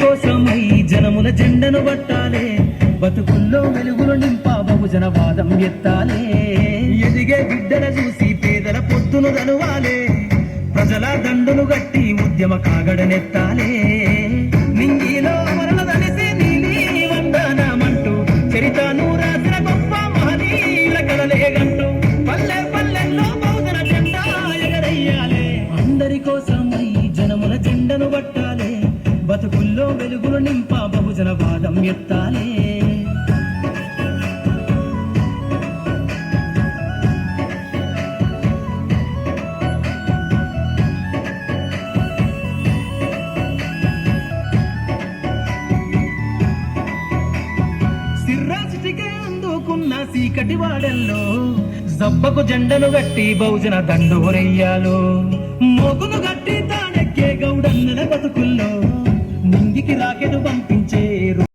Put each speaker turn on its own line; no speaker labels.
కోసమై జనముల జెండను పట్టాలే, బతుకుల్లో వెలుగులు నింపా బహుజన వాదం ఎత్తాలే. ఎదిగే బిడ్డల చూసి పేదల పొత్తును దనువాలే, ప్రజల దండును గట్టి ఉద్యమ కాగడనెత్తాలే. నింగిలో అమరుల దలిసి నీలి వందనమంటూ చరితను రాసిన గొప్ప మహనీయుల కలలేగంటూ పల్లె పల్లెల్లో బహుజన జెండా ఎగరయ్యాలే. అందరి కోసమై జనముల జెండను పట్టాలే, బతుకుల్లో వెలుగులు నింపా బహుజన వాదం ఎత్తాలే. అందుకున్న సీకటి వాడల్లో జబ్బకు జెండను గట్టి బహుజన దండోరెయ్యాలో, మోగును గట్టి తాడెక్కే గౌడన్నల బతుకుల్లో నింగికి రాకెను పంపించే